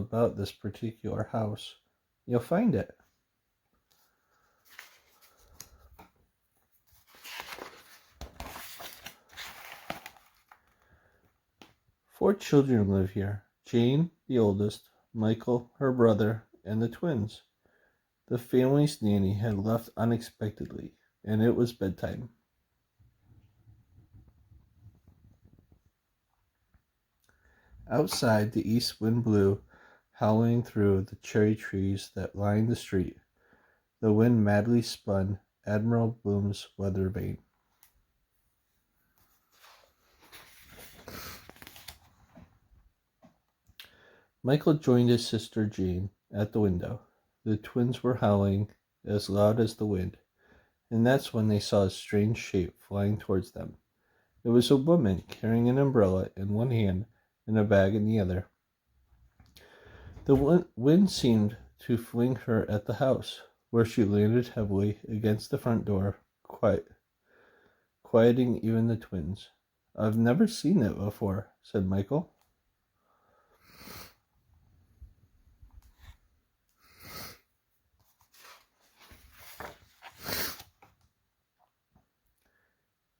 about this particular house, you'll find it. Four children live here. Jane, the oldest, Michael, her brother, and the twins. The family's nanny had left unexpectedly, and it was bedtime. Outside, the east wind blew, howling through the cherry trees that lined the street. The wind madly spun Admiral Bloom's weather vane. Michael joined his sister Jane at the window. The twins were howling as loud as the wind, and that's when they saw a strange shape flying towards them. It was a woman carrying an umbrella in one hand and a bag in the other. The wind seemed to fling her at the house, where she landed heavily against the front door, quieting even the twins. "I've never seen it before," said Michael.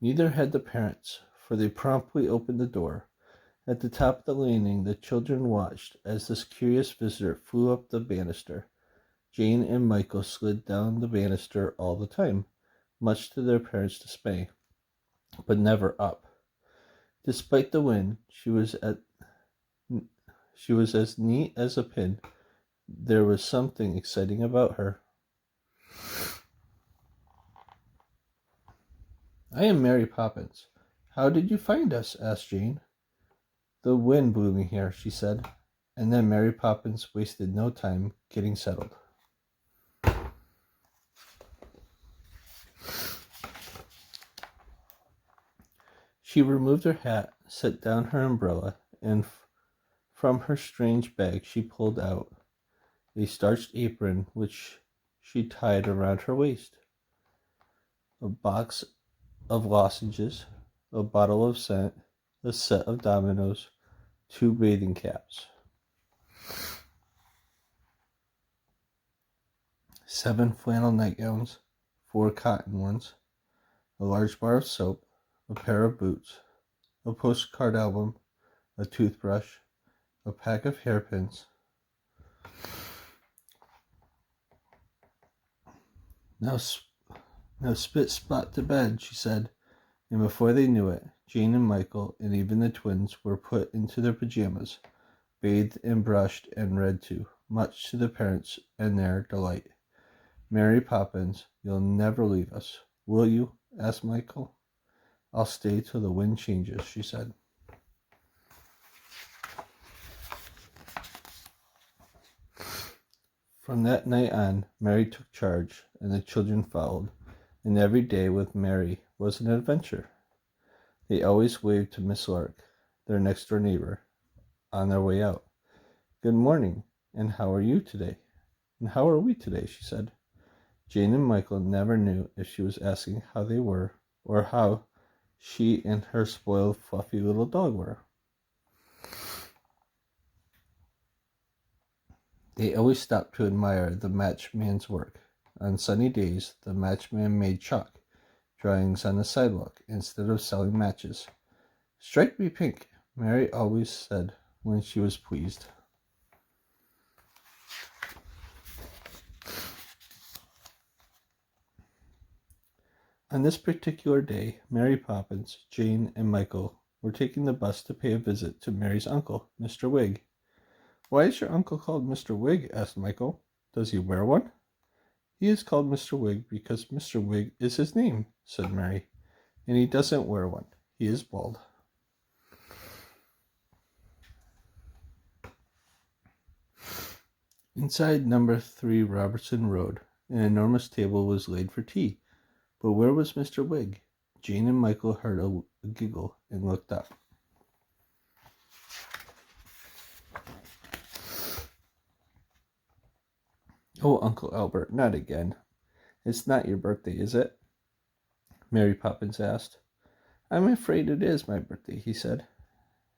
Neither had the parents, for they promptly opened the door. At the top of the landing, the children watched as this curious visitor flew up the banister. Jane and Michael slid down the banister all the time, much to their parents' dismay, but never up. Despite the wind, she was as neat as a pin. There was something exciting about her. "I am Mary Poppins. How did you find us?" asked Jane. "The wind blew me here," she said, and then Mary Poppins wasted no time getting settled. She removed her hat, set down her umbrella, and from her strange bag she pulled out a starched apron which she tied around her waist, a box of lozenges, a bottle of scent, a set of dominoes, 2 bathing caps, 7 flannel nightgowns, 4 cotton ones, a large bar of soap, a pair of boots, a postcard album, a toothbrush, a pack of hairpins. Now spit spot to bed," she said, and before they knew it, Jane and Michael and even the twins were put into their pajamas, bathed and brushed and read to, much to the parents and their delight. "Mary Poppins, you'll never leave us, will you?" asked Michael. "I'll stay till the wind changes," she said. From that night on, Mary took charge, and the children followed, and every day with Mary was an adventure. They always waved to Miss Lark, their next-door neighbor, on their way out. "Good morning, and how are you today?" "And how are we today?" she said. Jane and Michael never knew if she was asking how they were, or how she and her spoiled, fluffy little dog were. They always stopped to admire the matchman's work. On sunny days, the matchman made chalk drawings on the sidewalk instead of selling matches. "Strike me pink," Mary always said when she was pleased. On this particular day, Mary Poppins, Jane, and Michael were taking the bus to pay a visit to Mary's uncle, Mr. Wigg. "Why is your uncle called Mr. Wigg?" asked Michael. "Does he wear one?" "He is called Mr. Wigg because Mr. Wigg is his name," said Mary, "and he doesn't wear one. He is bald." Inside number 3 Robertson Road, an enormous table was laid for tea. But where was Mr. Wigg? Jane and Michael heard a giggle and looked up. "Oh, Uncle Albert, not again. It's not your birthday, is it?" Mary Poppins asked. "I'm afraid it is my birthday," he said.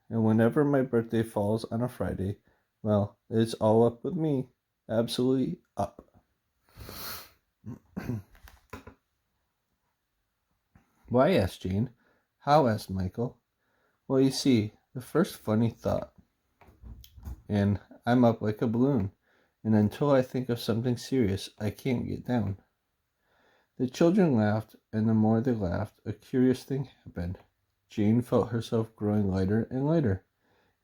"And whenever my birthday falls on a Friday, Well, it's all up with me. Absolutely up. Why? Asked Jane. How? Asked Michael. Well, you see, the first funny thought, and I'm up like a balloon, and until I think of something serious, I can't get down. The children laughed, and the more they laughed, a curious thing happened. Jane felt herself growing lighter and lighter.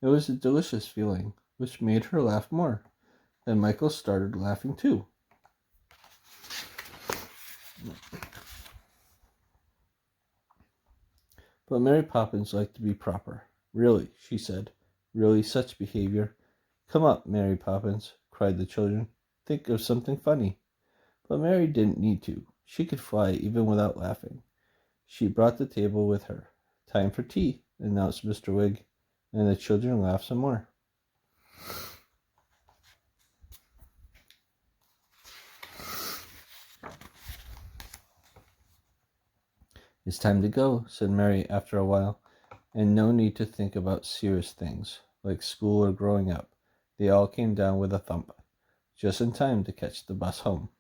It was a delicious feeling, which made her laugh more. Then Michael started laughing too. But Mary Poppins liked to be proper. Really, she said. Really, such behavior. Come up, Mary Poppins, cried the children. Think of something funny. But Mary didn't need to. She could fly even without laughing. She brought the table with her. Time for tea, announced Mr. Wig, and the children laughed some more. It's time to go, said Mary after a while, and no need to think about serious things, like school or growing up. They all came down with a thump, just in time to catch the bus home.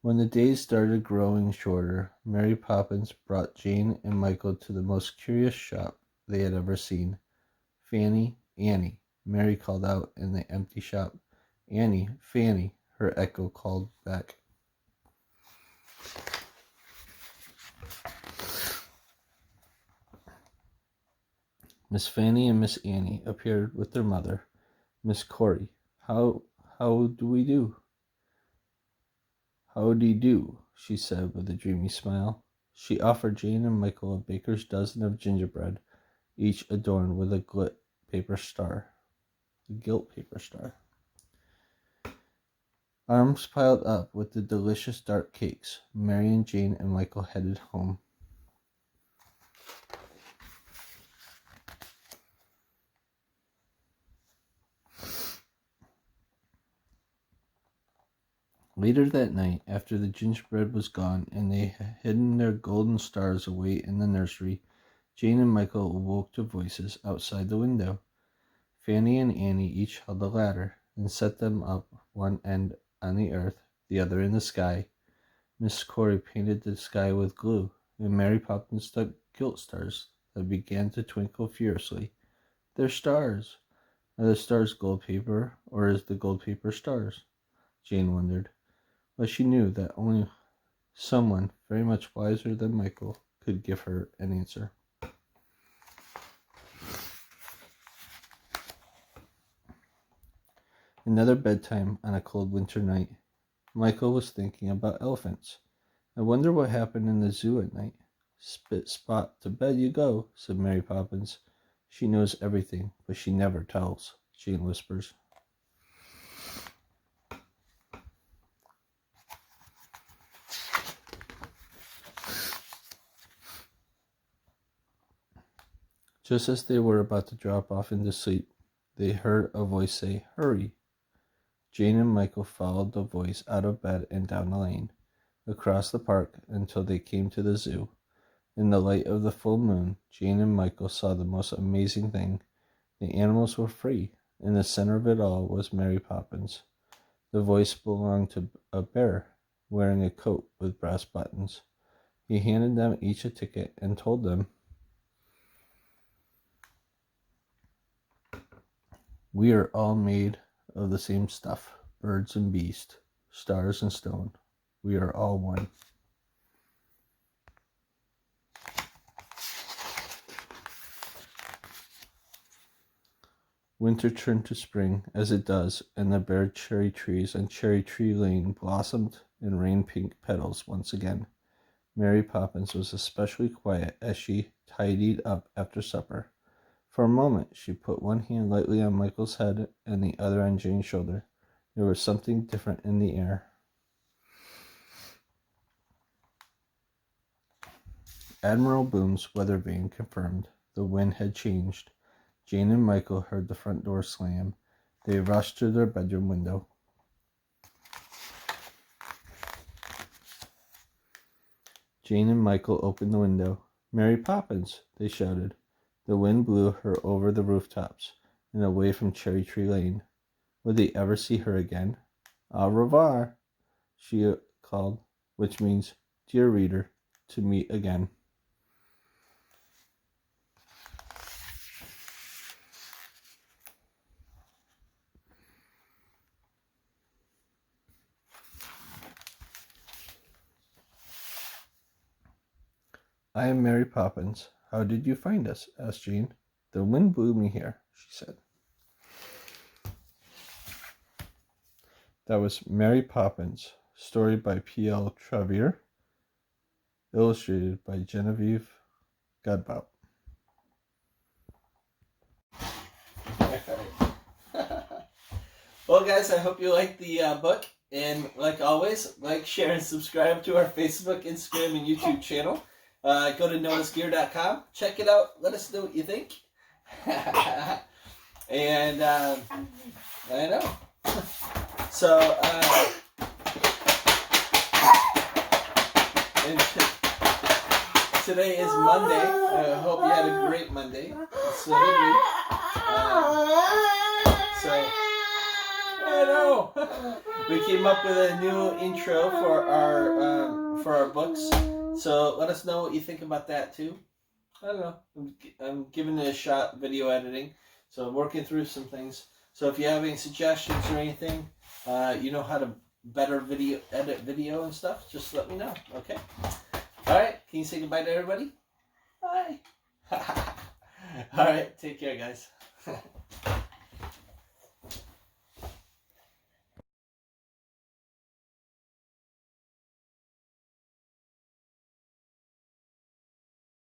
When the days started growing shorter, Mary Poppins brought Jane and Michael to the most curious shop they had ever seen. Fanny, Annie, Mary called out in the empty shop. Annie, Fanny, her echo called back. Miss Fanny and Miss Annie appeared with their mother, Miss Corey. How do we do? Howdy do, she said with a dreamy smile. She offered Jane and Michael a baker's dozen of gingerbread, each adorned with a gilt paper star. Arms piled up with the delicious dark cakes, Mary and Jane and Michael headed home. Later that night, after the gingerbread was gone and they had hidden their golden stars away in the nursery, Jane and Michael awoke to voices outside the window. Fanny and Annie each held a ladder and set them up, one end on the earth, the other in the sky. Miss Corey painted the sky with glue, and Mary Poppins stuck gilt stars that began to twinkle furiously. They're stars. Are the stars gold paper, or is the gold paper stars? Jane wondered, but she knew that only someone very much wiser than Michael could give her an answer. Another bedtime on a cold winter night. Michael was thinking about elephants. I wonder what happened in the zoo at night. Spit Spot, to bed you go, said Mary Poppins. She knows everything, but she never tells, Jane whispers. Just as they were about to drop off into sleep, they heard a voice say, Hurry! Jane and Michael followed the voice out of bed and down the lane, across the park until they came to the zoo. In the light of the full moon, Jane and Michael saw the most amazing thing. The animals were free. In the center of it all was Mary Poppins. The voice belonged to a bear wearing a coat with brass buttons. He handed them each a ticket and told them, We are all made of the same stuff, birds and beasts, stars and stone. We are all one. Winter turned to spring, as it does, and the bare cherry trees on Cherry Tree Lane blossomed in rain-pink petals once again. Mary Poppins was especially quiet as she tidied up after supper. For a moment she put one hand lightly on Michael's head and the other on Jane's shoulder. There was something different in the air. Admiral Boom's weather vane confirmed. The wind had changed. Jane and Michael heard the front door slam. They rushed to their bedroom window. Jane and Michael opened the window. Mary Poppins, they shouted. The wind blew her over the rooftops and away from Cherry Tree Lane. Would they ever see her again? Au revoir, she called, which means, dear reader, to meet again. I am Mary Poppins. How did you find us? Asked Jean. The wind blew me here, she said. That was Mary Poppins, story by P.L. Travers, illustrated by Genevieve Godbout. Well, guys, I hope you liked the book. And like always, like, share, and subscribe to our Facebook, Instagram, and YouTube channel. Go to noticgear.com. Check it out. Let us know what you think. And I know. So, and today is Monday. I hope you had a great Monday. So did we. I know. We came up with a new intro for our books. So let us know what you think about that too. I don't know. I'm giving it a shot, video editing. So I'm working through some things. So if you have any suggestions or anything, you know how to better edit video and stuff, just let me know. Okay. All right. Can you say goodbye to everybody? Bye. All right. Take care, guys.